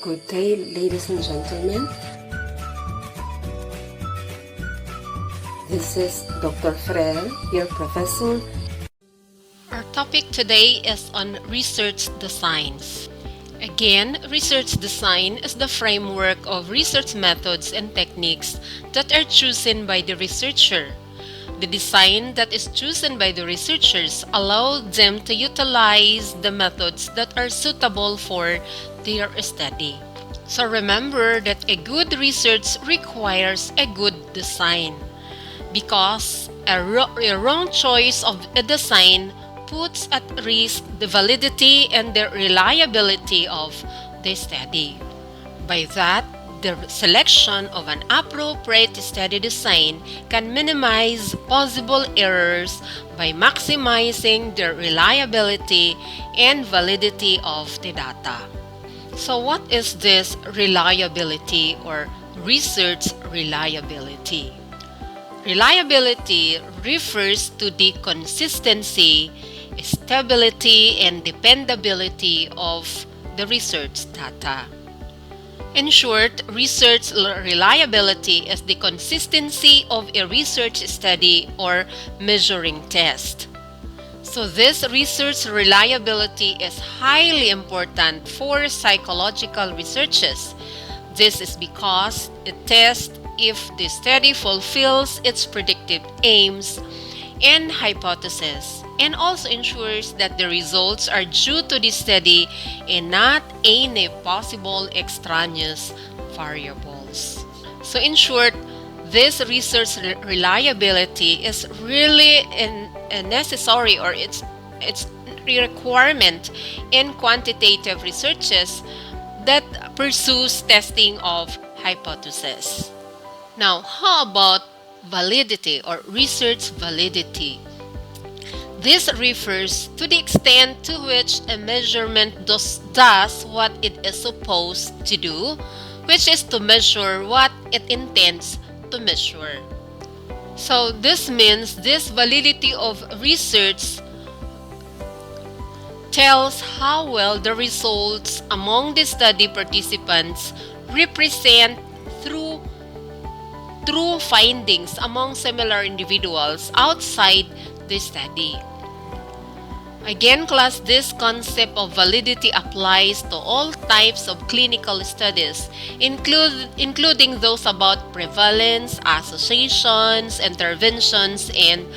Good day, ladies and gentlemen. This is Dr. Frel, your professor. Our topic today is on research designs. Again, research design is the framework of research methods and techniques that are chosen by the researcher. The design that is chosen by the researchers allows them to utilize the methods that are suitable for their study. So remember that a good research requires a good design, because a wrong choice of a design puts at risk the validity and the reliability of the study. By that, the selection of an appropriate study design can minimize possible errors by maximizing the reliability and validity of the data. So what is this reliability or research reliability? Reliability refers to the consistency, stability, and dependability of the research data. In short, research reliability is the consistency of a research study or measuring test. So this research reliability is highly important for psychological researches. This is because it tests if the study fulfills its predictive aims and hypotheses, and also ensures that the results are due to the study and not any possible extraneous variables. So in short, this research reliability is really a necessary, or it's a requirement in quantitative researches that pursues testing of hypotheses. Now, how about validity or research validity? This refers to the extent to which a measurement does what it is supposed to do, which is to measure what it intends to measure. So this means this validity of research tells how well the results among the study participants represent true findings among similar individuals outside the study. Again, class, this concept of validity applies to all types of clinical studies, including those about prevalence, associations, interventions, and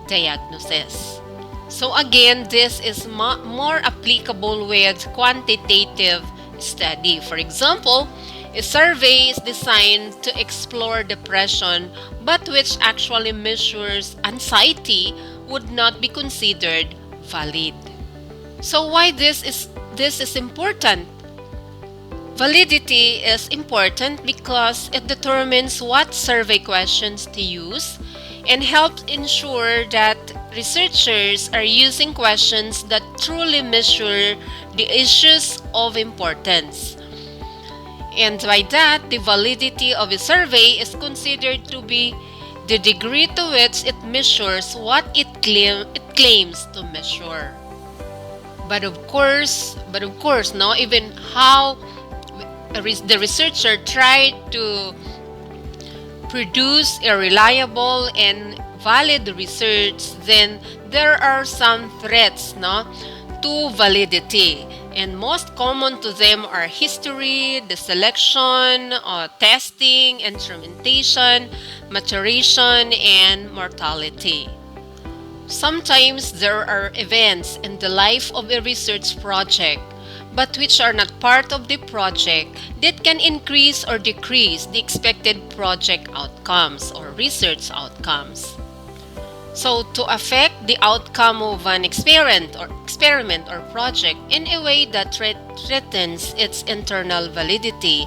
diagnosis. So again, this is more applicable with quantitative study. For example, a survey is designed to explore depression, but which actually measures anxiety would not be considered valid. So why this is important? Validity is important because it determines what survey questions to use and helps ensure that researchers are using questions that truly measure the issues of importance. And by that, the validity of a survey is considered to be the degree to which it measures what it claims to measure. But of course, no, even how the researcher tried to produce a reliable and valid research, then there are some threats, no, to validity. And most common to them are history, the selection, testing, instrumentation, maturation, and mortality. Sometimes there are events in the life of a research project, but which are not part of the project, that can increase or decrease the expected project outcomes or research outcomes. So to affect the outcome of an experiment or project in a way that threatens its internal validity,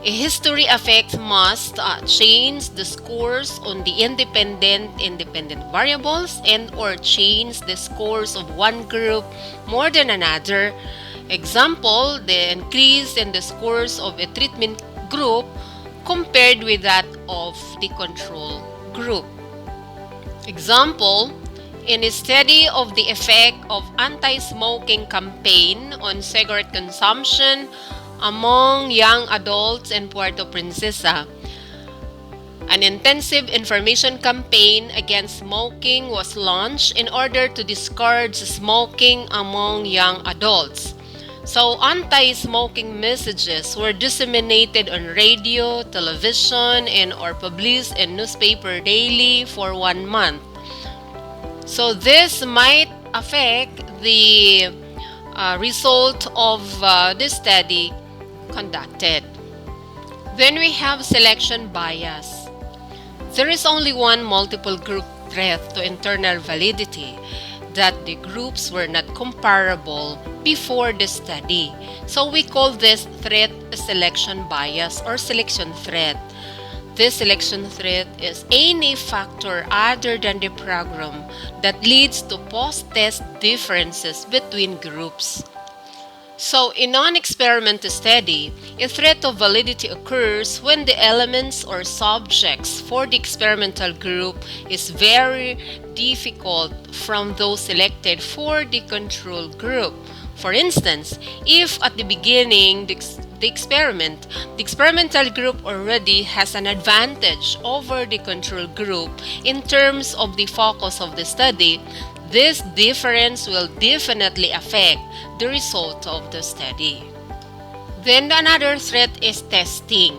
a history effect must change the scores on the independent variables and or change the scores of one group more than another. Example, the increase in the scores of a treatment group compared with that of the control group. Example, in a study of the effect of anti-smoking campaign on cigarette consumption, among young adults in Puerto Princesa. An intensive information campaign against smoking was launched in order to discourage smoking among young adults. So, anti-smoking messages were disseminated on radio, television, and or published in newspaper daily for 1 month. So, this might affect the result of the study conducted. Then we have selection bias. There is only one multiple group threat to internal validity, that the groups were not comparable before the study. So we call this threat selection bias or selection threat. This selection threat is any factor other than the program that leads to post-test differences between groups. So, in non-experiment study, a threat of validity occurs when the elements or subjects for the experimental group is very difficult from those selected for the control group. For instance, if at the beginning the experimental group already has an advantage over the control group in terms of the focus of the study, this difference will definitely affect the result of the study. Then another threat is testing.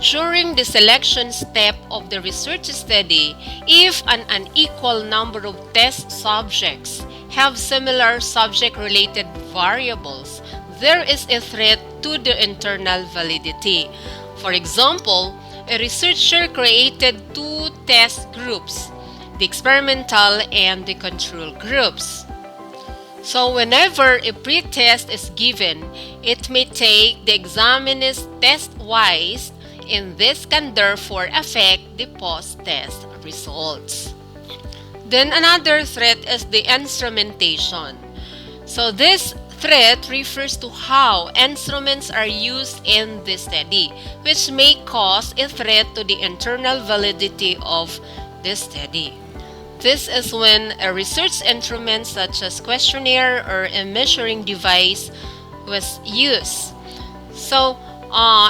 During the selection step of the research study, if an unequal number of test subjects have similar subject-related variables, there is a threat to the internal validity. For example, a researcher created two test groups, the experimental and the control groups. So whenever a pretest is given, it may take the examinee's test-wise, and this can therefore affect the post-test results. Then another threat is the instrumentation. So this threat refers to how instruments are used in the study, which may cause a threat to the internal validity of the study. This is when a research instrument such as questionnaire or a measuring device was used. So,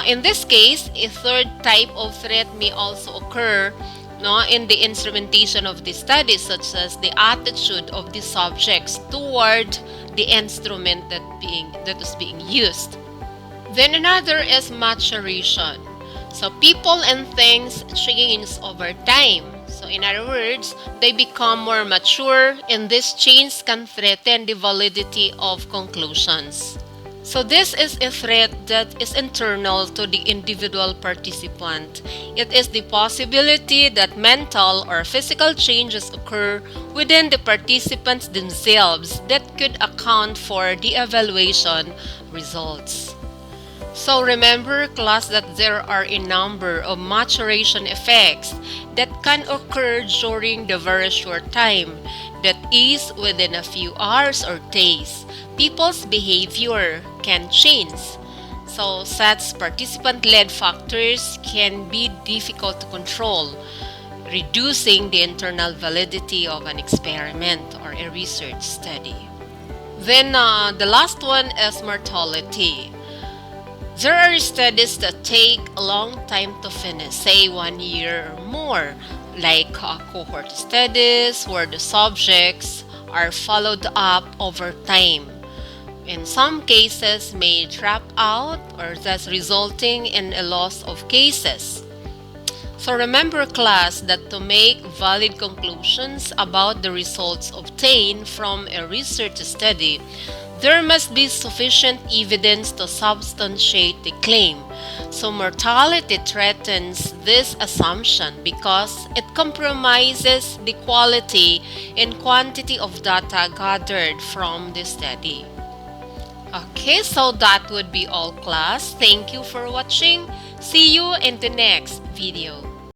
in this case, a third type of threat may also occur in the instrumentation of the study, such as the attitude of the subjects toward the instrument that is being used. Then another is maturation. So people and things change over time. So in other words, they become more mature, and this change can threaten the validity of conclusions. So this is a threat that is internal to the individual participant. It is the possibility that mental or physical changes occur within the participants themselves that could account for the evaluation results. So remember, class, that there are a number of maturation effects that can occur during the very short time, that is within a few hours or days. People's behavior can change. So such participant-led factors can be difficult to control, reducing the internal validity of an experiment or a research study. Then the last one is mortality. There are studies that take a long time to finish, say 1 year or more, like cohort studies where the subjects are followed up over time. In some cases may drop out, or thus resulting in a loss of cases. So remember, class, that to make valid conclusions about the results obtained from a research study, there must be sufficient evidence to substantiate the claim. So mortality threatens this assumption because it compromises the quality and quantity of data gathered from the study. Okay, so that would be all, class. Thank you for watching. See you in the next video.